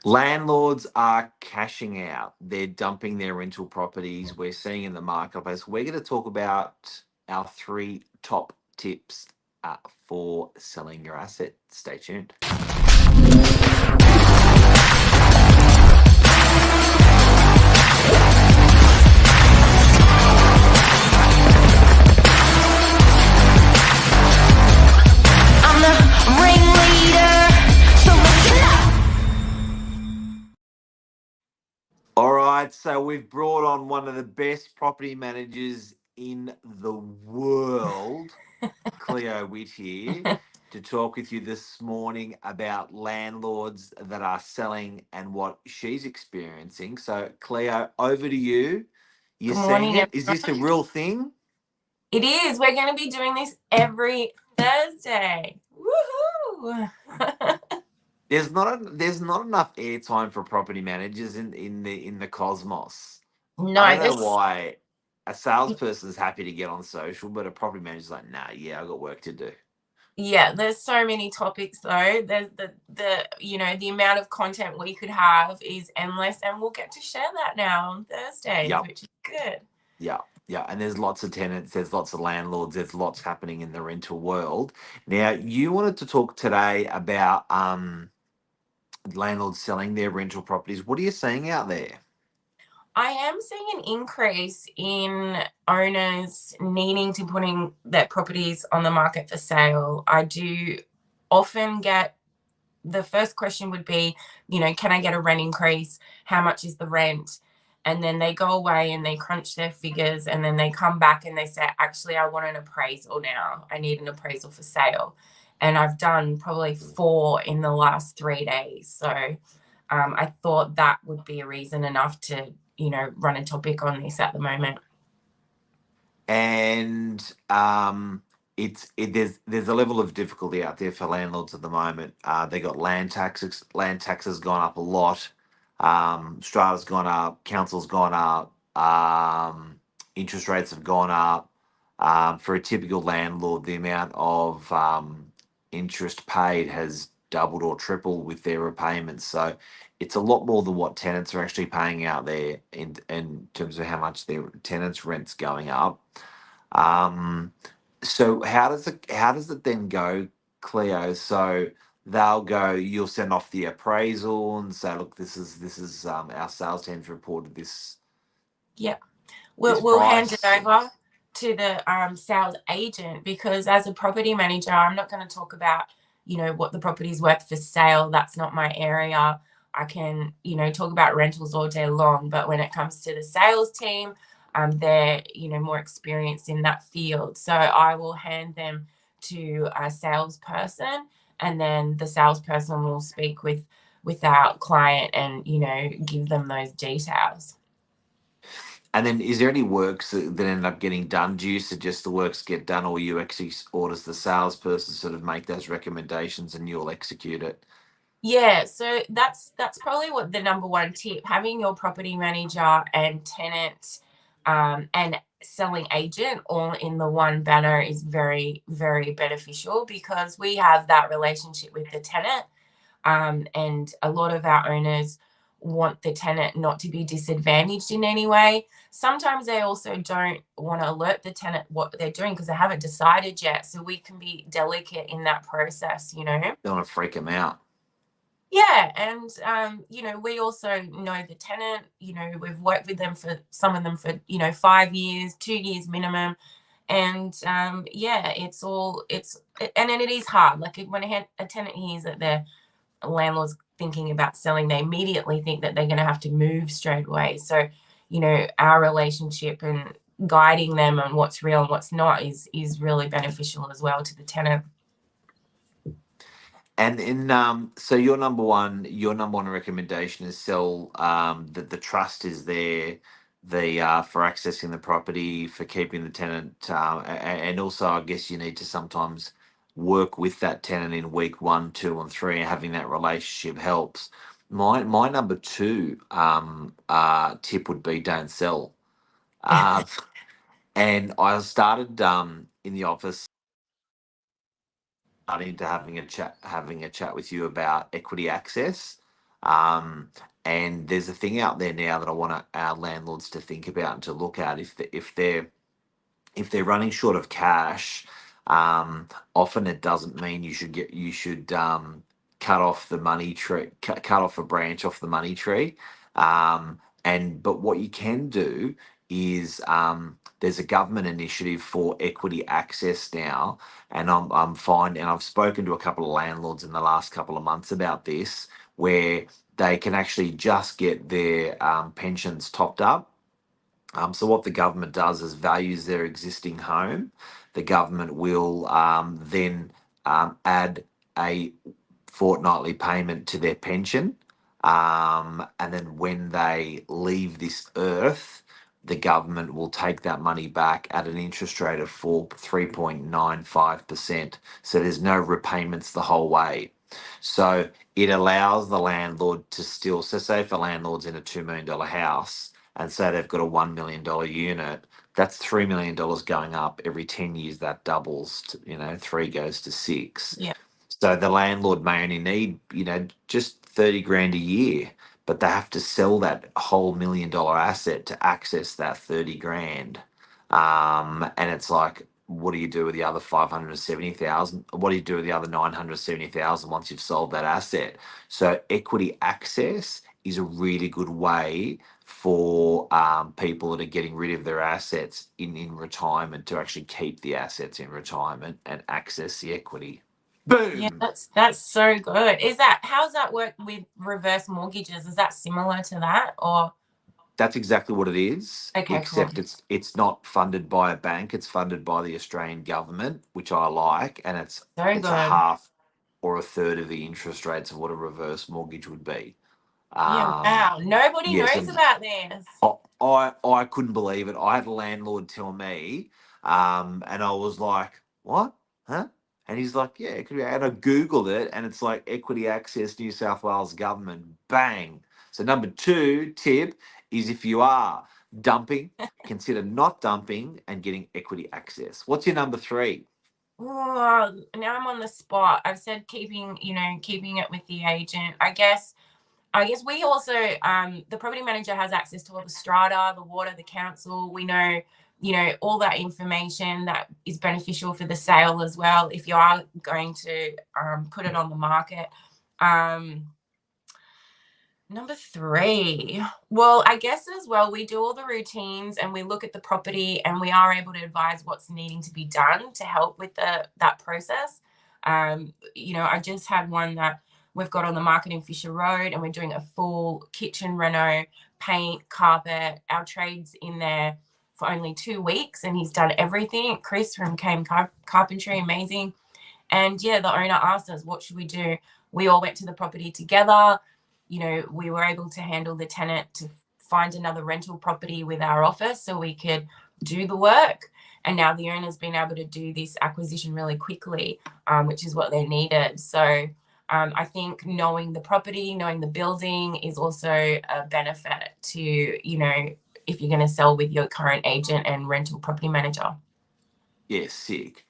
Landlords are cashing out. They're dumping their rental properties. We're seeing in the marketplace. We're going to talk about our three top tips for selling your asset. Stay tuned. I'm the ringleader, so listen up. All right, so we've brought on one of the best property managers in the world, Cleo Witt here, to talk with you this morning about landlords that are selling and what she's experiencing. So, Cleo, over to you. You're Good seeing morning, it? Is this a everyone. real thing? It is. We're going to be doing this every Thursday. Woohoo! There's not enough airtime for property managers in the cosmos. I No, don't know this. why a salesperson's happy to get on social, but a property manager's like, nah, yeah, I got work to do. Yeah, there's so many topics though. There's the amount of content we could have is endless, and we'll get to share that now on Thursdays, Yep. which is good. Yeah, yeah, and there's lots of tenants, there's lots of landlords, there's lots happening in the rental world. Now, you wanted to talk today about landlords selling their rental properties. What are you seeing out there? I am seeing an increase in owners needing to putting their properties on the market for sale. I do often get the first question would be, can I get a rent increase? How much is the rent? And then they go away and they crunch their figures and then they come back and they say, actually, I want an appraisal now. I need an appraisal for sale. And I've done probably 4 in the last 3 days. So I thought that would be a reason enough to, run a topic on this at the moment. And there's a level of difficulty out there for landlords at the moment. They got land taxes gone up a lot. Strata's gone up, council's gone up, interest rates have gone up. For a typical landlord, the amount of interest paid has doubled or tripled with their repayments. So it's a lot more than what tenants are actually paying out there in terms of how much their tenants' rent's going up. Um, so how does it then go, Cleo? So they'll go, you'll send off the appraisal and say, look, this is our sales team's reported this Yeah. this We'll hand it price. over to the sales agent, because as a property manager, I'm not going to talk about, what the property is worth for sale. That's not my area. I can, talk about rentals all day long. But when it comes to the sales team, they're, more experienced in that field. So I will hand them to a salesperson, and then the salesperson will speak with our client and, give them those details. And then, is there any works that end up getting done? Do you suggest the works get done, or you actually, or does the salesperson sort of make those recommendations and you'll execute it? Yeah, so that's probably what the number one tip. Having your property manager and tenant and selling agent all in the one banner is very, very beneficial, because we have that relationship with the tenant. And a lot of our owners want the tenant not to be disadvantaged in any way. Sometimes they also don't want to alert the tenant what they're doing because they haven't decided yet. So we can be delicate in that process. Don't want to freak them out. Yeah, and we also know the tenant. We've worked with them for some of them for 5 years, 2 years minimum, and yeah, and then it is hard. Like when a tenant hears that their landlord's thinking about selling, they immediately think that they're going to have to move straight away. So, our relationship and guiding them on what's real and what's not is really beneficial as well to the tenant. And so your number one recommendation is sell that the trust is there, the for accessing the property, for keeping the tenant, and also I guess you need to sometimes work with that tenant in week 1, 2, and 3, and having that relationship helps. My number two tip would be don't sell. Uh, and I started in the office starting to having a chat with you about equity access. And there's a thing out there now that I want our landlords to think about and to look at if they're running short of cash. Often it doesn't mean you should cut off the money tree, cut off a branch off the money tree. But what you can do is there's a government initiative for equity access now, and I've spoken to a couple of landlords in the last couple of months about this, where they can actually just get their pensions topped up. So what the government does is values their existing home. The government will then add a fortnightly payment to their pension. And then when they leave this earth, the government will take that money back at an interest rate of 3.95%. So there's no repayments the whole way. So it allows the landlord to still, so say if a landlord's in a $2 million house and say they've got a $1 million unit, that's $3 million going up every 10 years. That doubles to, 3 goes to 6. Yeah. So the landlord may only need, just 30 grand a year, but they have to sell that whole $1 million asset to access that 30 grand. And it's like, what do you do with the other 570,000? What do you do with the other 970,000 once you've sold that asset? So equity access is a really good way for people that are getting rid of their assets in retirement to actually keep the assets in retirement and access the equity. Yeah, Boom. that's so good. How does that work with reverse mortgages? Is that similar to that, or? That's exactly what it is, Okay, cool. except it's not funded by a bank. It's funded by the Australian government, which I like, and it's So it's a good. half or a third of the interest rates of what a reverse mortgage would be. Yeah, wow. Nobody Yes, knows and about this. I couldn't believe it. I had a landlord tell me, and I was like, "What? Huh?" And he's like, "Yeah, it could be." And I googled it, and it's like Equity Access New South Wales Government. Bang. So number 2 tip is if you are dumping, consider not dumping and getting equity access. What's your number 3? Oh, now I'm on the spot. I've said keeping it with the agent. I guess we also, the property manager has access to all the strata, the water, the council. We know, all that information that is beneficial for the sale as well, if you are going to put it on the market. Number 3, well, I guess as well, we do all the routines and we look at the property and we are able to advise what's needing to be done to help with that process. I just had one that we've got on the market in Fisher Road, and we're doing a full kitchen reno, paint, carpet. Our trade's in there for only 2 weeks, and he's done everything. Chris from Came Carpentry, amazing. And yeah, the owner asked us, what should we do? We all went to the property together. We were able to handle the tenant to find another rental property with our office so we could do the work. And now the owner's been able to do this acquisition really quickly, which is what they needed. So I think knowing the property, knowing the building is also a benefit to, if you're going to sell with your current agent and rental property manager. Yeah, sick.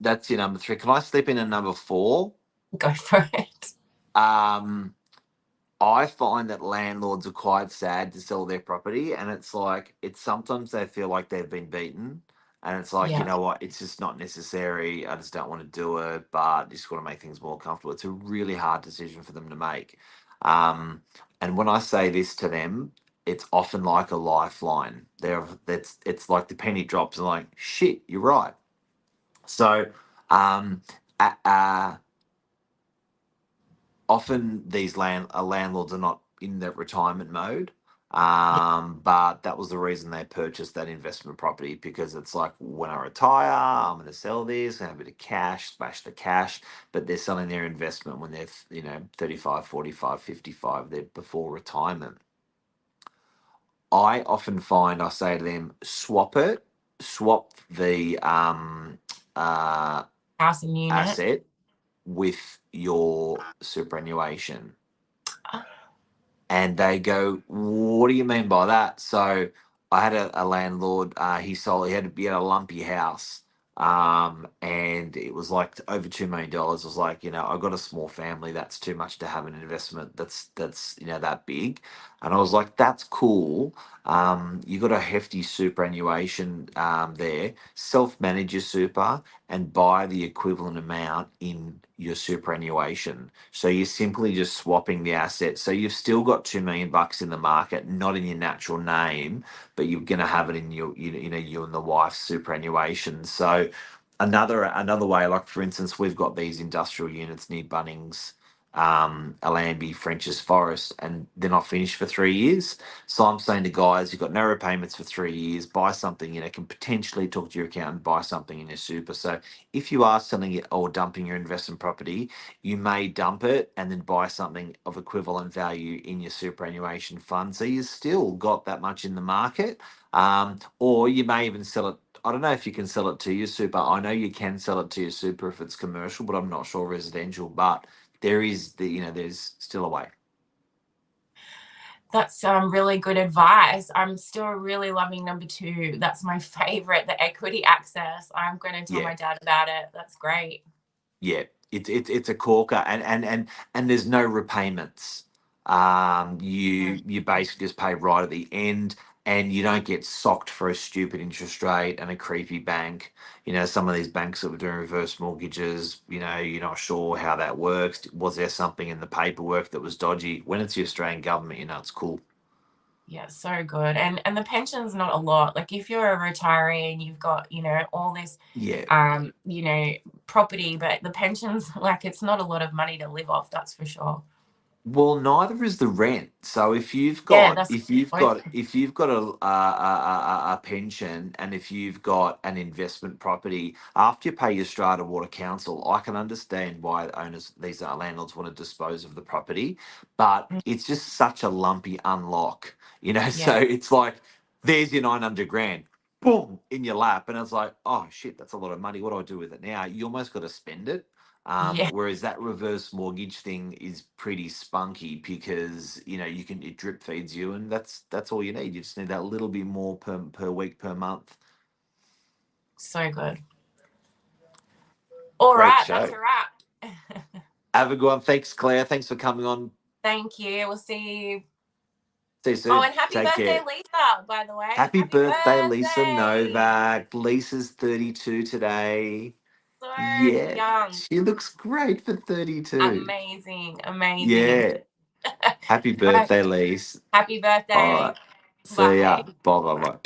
That's your number 3. Can I slip in a number 4? Go for it. I find that landlords are quite sad to sell their property, and it's like sometimes they feel like they've been beaten, and it's like, you Yeah. know what, it's just not necessary. I just don't want to do it, but just want to make things more comfortable. It's a really hard decision for them to make. And when I say this to them, it's often like a lifeline. It's like the penny drops and like, shit, you're right. So um, uh, often these landlords are not in that retirement mode. But that was the reason they purchased that investment property, because it's like, when I retire, I'm going to sell this and have a bit of cash, smash the cash. But they're selling their investment when they're 35, 45, 55. They're before retirement. I often find I say to them, swap the House and unit. asset with your superannuation. And they go, "What do you mean by that?" So I had a landlord. He had a lumpy house. And it was like over $2 million. I was like, I've got a small family. That's too much to have an investment that's that big. And I was like, that's cool. You got a hefty superannuation there. Self manage your super and buy the equivalent amount in your superannuation. So you're simply just swapping the assets. So you've still got $2 million in the market, not in your natural name, but you're going to have it in your, you and the wife's superannuation. So another way, like for instance, we've got these industrial units near Bunnings, Alambie, French's Forest, and they're not finished for 3 years. So I'm saying to guys, you've got no repayments for 3 years, buy something, can potentially talk to your accountant, buy something in your super. So if you are selling it or dumping your investment property, you may dump it and then buy something of equivalent value in your superannuation fund. So you still got that much in the market. Or you may even sell it. I don't know if you can sell it to your super. I know you can sell it to your super if it's commercial, but I'm not sure residential. But there's still a way. That's really good advice. I'm still really loving number 2. That's my favorite, the equity access. I'm going to tell Yeah, my dad about it. That's great. yeah. It's a corker, and there's no repayments. Mm. You basically just pay right at the end, and you don't get socked for a stupid interest rate and a creepy bank. Some of these banks that were doing reverse mortgages, you're not sure how that works. Was there something in the paperwork that was dodgy? When it's the Australian government, it's cool. Yeah, so good. And the pension's not a lot. Like if you're a retiree and you've got, all this Yeah. property, but the pension's like it's not a lot of money to live off, that's for sure. Well, neither is the rent. So if you've Yeah, got that's if you've good. got if you've got a pension, and if you've got an investment property, after you pay your strata water council, I can understand why these landlords want to dispose of the property, but Mm, it's just such a lumpy unlock, yeah, So it's like there's your 900 grand, boom, in your lap, and it's like, oh shit, that's a lot of money. What do I do with it now? You almost got to spend it. yeah, Whereas that reverse mortgage thing is pretty spunky because it drip feeds you, and that's all you need. You just need that little bit more per week, per month. so good. All Great right, that's show. a wrap. Have a good one. Thanks, Claire. Thanks for coming on. Thank you. We'll see you. See you Oh, soon. and happy Take birthday, care. Lisa, by the way. Happy Happy birthday, Lisa birthday. Novak. Lisa's 32 today. So Yeah, young. she looks great for 32. Amazing. Amazing. Yeah. Happy Right. birthday, Lise. Happy All birthday. right. See Bye. ya. Bye bye bye.